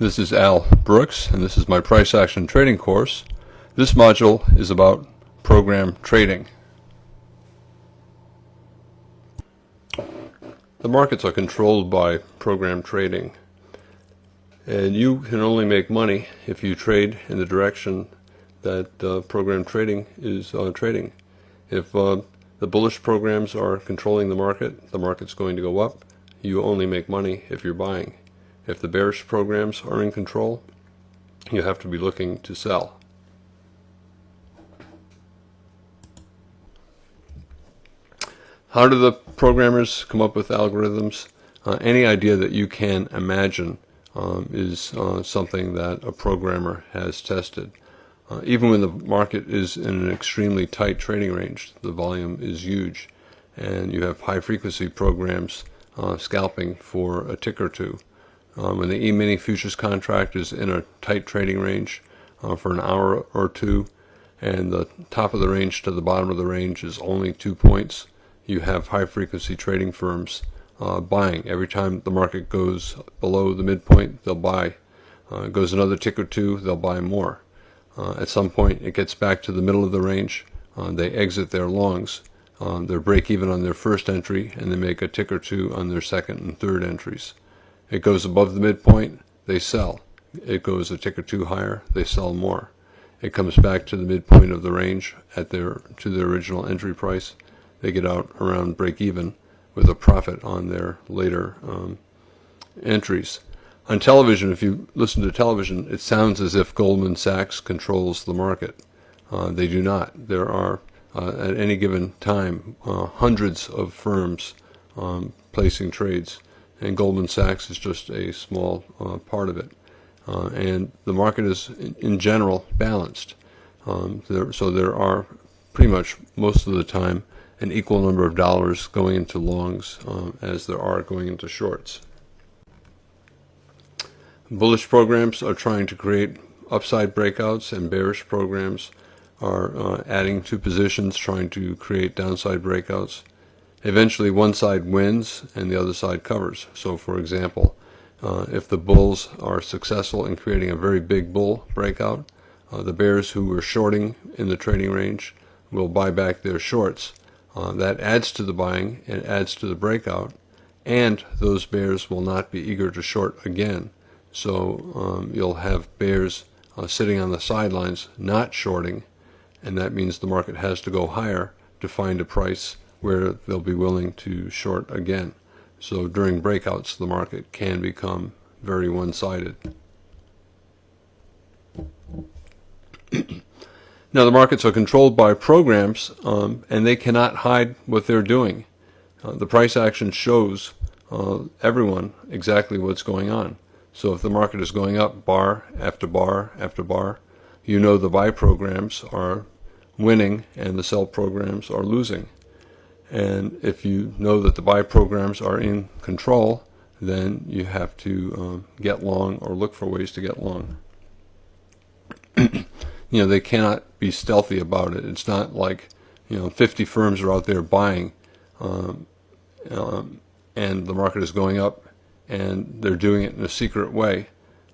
This is ALBrooks, and this is my price action trading course. This module is about program trading. The markets are controlled by program trading, and you can only make money if you trade in the direction that program trading is trading. If the bullish programs are controlling the market's going to go up. You only make money if you're buying. If the bearish programs are in control, you have to be looking to sell. How do the programmers come up with algorithms? Any idea that you can imagine is something that a programmer has tested. Even when the market is in an extremely tight trading range, the volume is huge, and you have high frequency programs scalping for a tick or two. When the E-mini futures contract is in a tight trading range for an hour or two, and the top of the range to the bottom of the range is only 2 points, you have high frequency trading firms buying. Every time the market goes below the midpoint, they'll buy. It goes another tick or two, they'll buy more. At some point it gets back to the middle of the range, they exit their longs, they break even on their first entry, and they make a tick or two on their second and third entries. It goes above the midpoint, they sell. It goes a tick or two higher, they sell more. It comes back to the midpoint of the range to their original entry price. They get out around break even with a profit on their later entries. On television, if you listen to television, it sounds as if Goldman Sachs controls the market. They do not. There are, at any given time, hundreds of firms placing trades, and Goldman Sachs is just a small part of it. And the market is, in general, balanced. So there are pretty much most of the time an equal number of dollars going into longs as there are going into shorts. Bullish programs are trying to create upside breakouts, and bearish programs are adding to positions, trying to create downside breakouts. Eventually one side wins and the other side covers. So for example, if the bulls are successful in creating a very big bull breakout, the bears who were shorting in the trading range will buy back their shorts. That adds to the buying, it adds to the breakout, and those bears will not be eager to short again. So you'll have bears sitting on the sidelines not shorting, and that means the market has to go higher to find a price where they'll be willing to short again. So during breakouts, the market can become very one-sided. Now the markets are controlled by programs, and they cannot hide what they're doing. The price action shows everyone exactly what's going on. So if the market is going up bar after bar after bar, you know the buy programs are winning and the sell programs are losing. And if you know that the buy programs are in control, then you have to get long or look for ways to get long. They cannot be stealthy about it. It's not like 50 firms are out there buying and the market is going up and they're doing it in a secret way.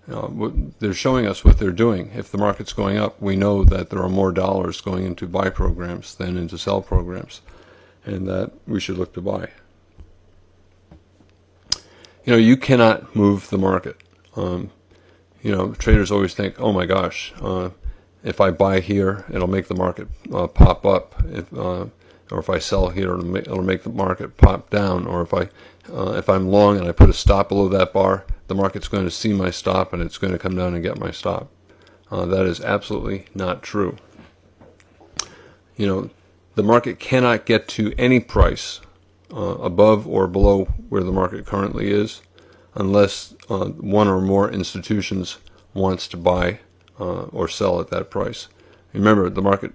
They're showing us what they're doing. If the market's going up, we know that there are more dollars going into buy programs than into sell programs, and that we should look to buy. You cannot move the market. Traders always think, oh my gosh, if I buy here, it'll make the market pop up. Or if I sell here, it'll make the market pop down. Or if I'm long and I put a stop below that bar, the market's going to see my stop and it's going to come down and get my stop. That is absolutely not true. The market cannot get to any price above or below where the market currently is unless one or more institutions wants to buy or sell at that price. Remember, the market,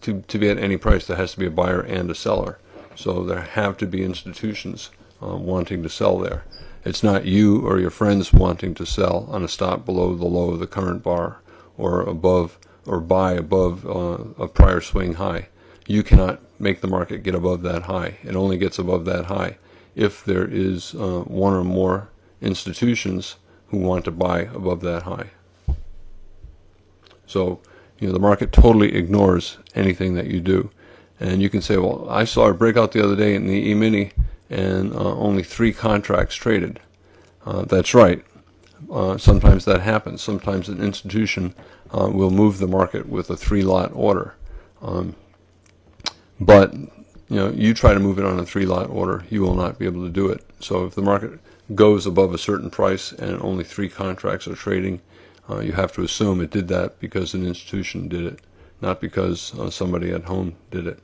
to be at any price, there has to be a buyer and a seller. So there have to be institutions wanting to sell there. It's not you or your friends wanting to sell on a stop below the low of the current bar or above or buy above a prior swing high. You cannot make the market get above that high. It only gets above that high if there is one or more institutions who want to buy above that high. So, the market totally ignores anything that you do. And you can say, well, I saw a breakout the other day in the E-mini and only 3 contracts traded. That's right. Sometimes that happens. Sometimes an institution will move the market with a 3-lot order. But you try to move it on a 3-lot order, you will not be able to do it. So if the market goes above a certain price and only 3 contracts are trading, you have to assume it did that because an institution did it, not because somebody at home did it.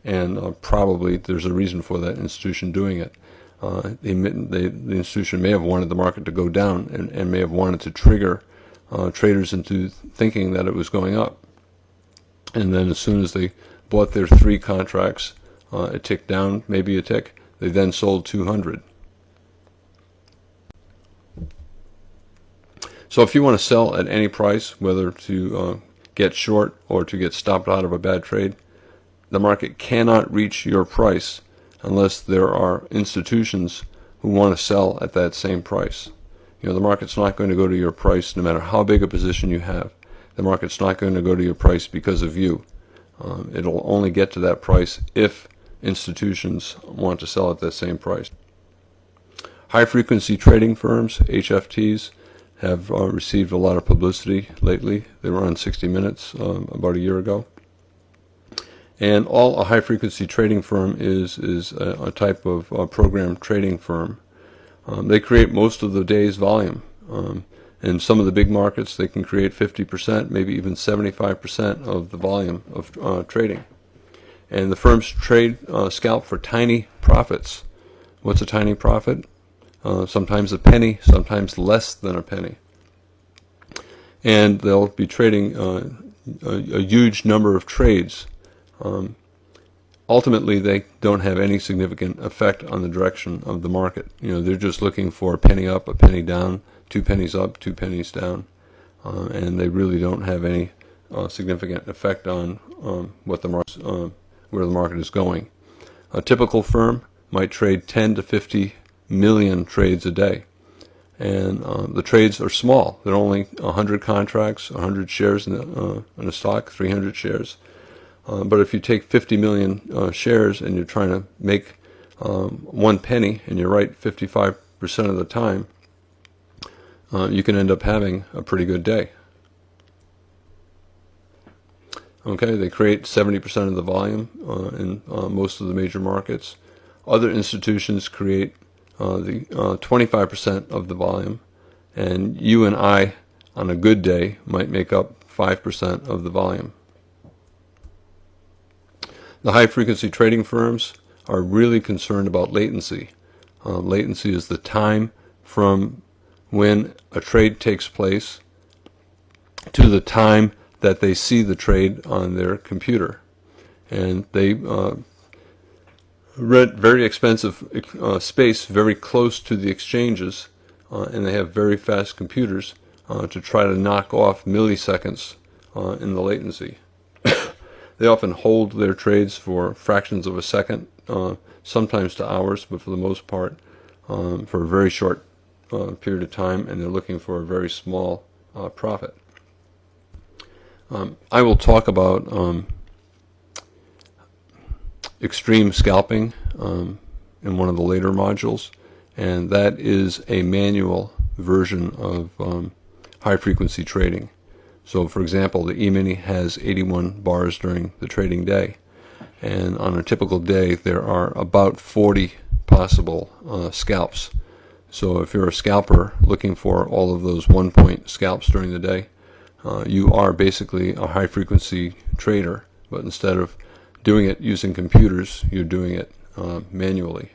And probably there's a reason for that institution doing it. The institution may have wanted the market to go down and may have wanted to trigger traders into thinking that it was going up. And then as soon as they bought their 3 contracts, it ticked down, maybe a tick, they then sold 200. So if you want to sell at any price, whether to get short or to get stopped out of a bad trade, the market cannot reach your price unless there are institutions who want to sell at that same price. The market's not going to go to your price no matter how big a position you have. The market's not going to go to your price because of you. It'll only get to that price if institutions want to sell at that same price. High-frequency trading firms, HFTs, have received a lot of publicity lately. They were on 60 Minutes about a year ago. And all a high-frequency trading firm is a type of program trading firm. They create most of the day's volume. In some of the big markets, they can create 50%, maybe even 75% of the volume of trading. And the firms scalp for tiny profits. What's a tiny profit? Sometimes a penny, sometimes less than a penny. And they'll be trading a huge number of trades. Ultimately, they don't have any significant effect on the direction of the market. They're just looking for a penny up, a penny down, 2 pennies up, 2 pennies down, and they really don't have any significant effect on what the market, where the market is going. A typical firm might trade 10 to 50 million trades a day, and the trades are small. They're only 100 contracts, 100 shares in a stock, 300 shares. But if you take 50 million shares and you're trying to make 1 penny and you're right 55% of the time, you can end up having a pretty good day. Okay, they create 70% of the volume in most of the major markets. Other institutions create the 25% of the volume, and you and I, on a good day, might make up 5% of the volume. The high-frequency trading firms are really concerned about latency. Latency is the time from when a trade takes place to the time that they see the trade on their computer. And they rent very expensive space very close to the exchanges, and they have very fast computers to try to knock off milliseconds in the latency. They often hold their trades for fractions of a second, sometimes to hours, but for the most part for a very short period of time, and they're looking for a very small profit. I will talk about extreme scalping in one of the later modules, and that is a manual version of high-frequency trading. So, for example, the E-mini has 81 bars during the trading day, and on a typical day there are about 40 possible scalps. So if you're a scalper looking for all of those one-point scalps during the day, you are basically a high-frequency trader, but instead of doing it using computers, you're doing it manually.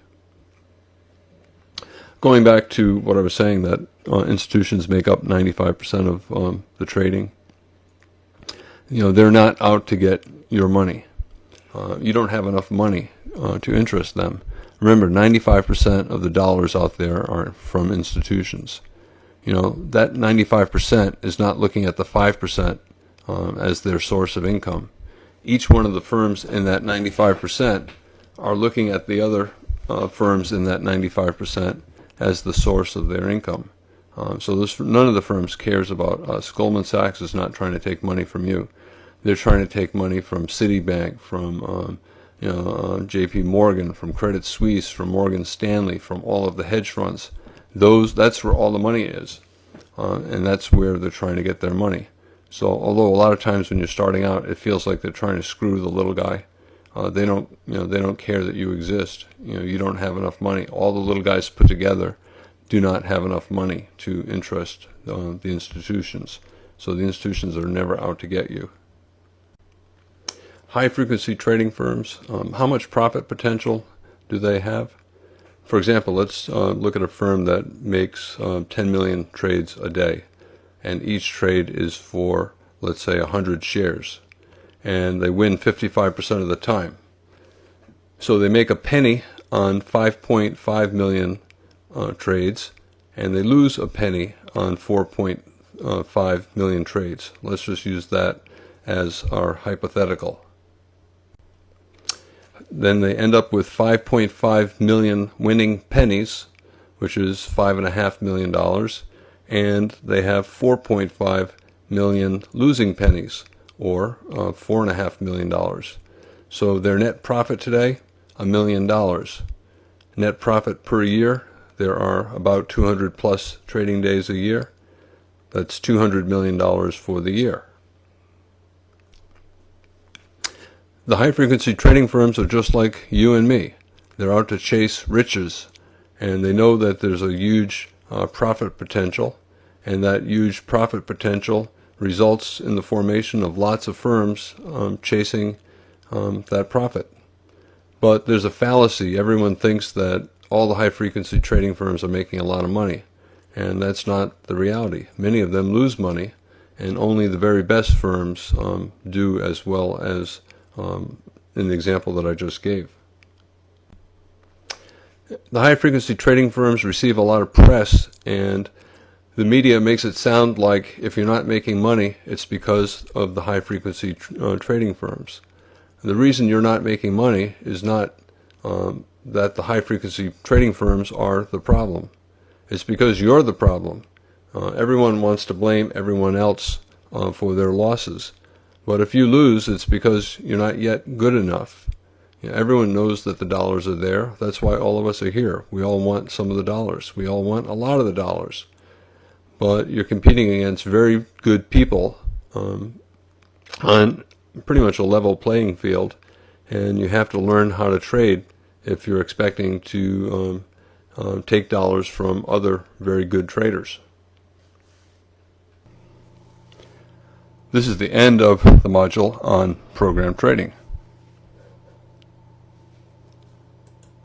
Going back to what I was saying, that institutions make up 95% of the trading. They're not out to get your money. You don't have enough money to interest them. Remember, 95% of the dollars out there are from institutions. That 95% is not looking at the 5% as their source of income. Each one of the firms in that 95% are looking at the other firms in that 95% as the source of their income. None of the firms cares about us. Goldman Sachs is not trying to take money from you. They're trying to take money from Citibank, from J.P. Morgan, from Credit Suisse, from Morgan Stanley, from all of the hedge funds. That's where all the money is, and that's where they're trying to get their money. So although a lot of times when you're starting out, it feels like they're trying to screw the little guy, they don't care that you exist. You don't have enough money. All the little guys put together do not have enough money to interest the institutions. So the institutions are never out to get you. High-frequency trading firms, how much profit potential do they have? For example, let's look at a firm that makes 10 million trades a day, and each trade is for, let's say, 100 shares, and they win 55% of the time. So they make a penny on 5.5 million trades, and they lose a penny on 4.5 million trades. Let's just use that as our hypothetical. Then they end up with 5.5 million winning pennies, which is $5.5 million, and they have 4.5 million losing pennies, or $4.5 million. So their net profit today, $1 million. Net profit per year, there are about 200 plus trading days a year. That's $200 million for the year. The high-frequency trading firms are just like you and me. They're out to chase riches, and they know that there's a huge profit potential, and that huge profit potential results in the formation of lots of firms chasing that profit. But there's a fallacy. Everyone thinks that all the high-frequency trading firms are making a lot of money, and that's not the reality. Many of them lose money, and only the very best firms do as well as in the example that I just gave. The high-frequency trading firms receive a lot of press, and the media makes it sound like if you're not making money, it's because of the high-frequency trading firms. The reason you're not making money is not that the high-frequency trading firms are the problem. It's because you're the problem. Everyone wants to blame everyone else for their losses. But if you lose, it's because you're not yet good enough. Everyone knows that the dollars are there. That's why all of us are here. We all want some of the dollars. We all want a lot of the dollars. But you're competing against very good people on pretty much a level playing field, and you have to learn how to trade if you're expecting to take dollars from other very good traders. This is the end of the module on program trading.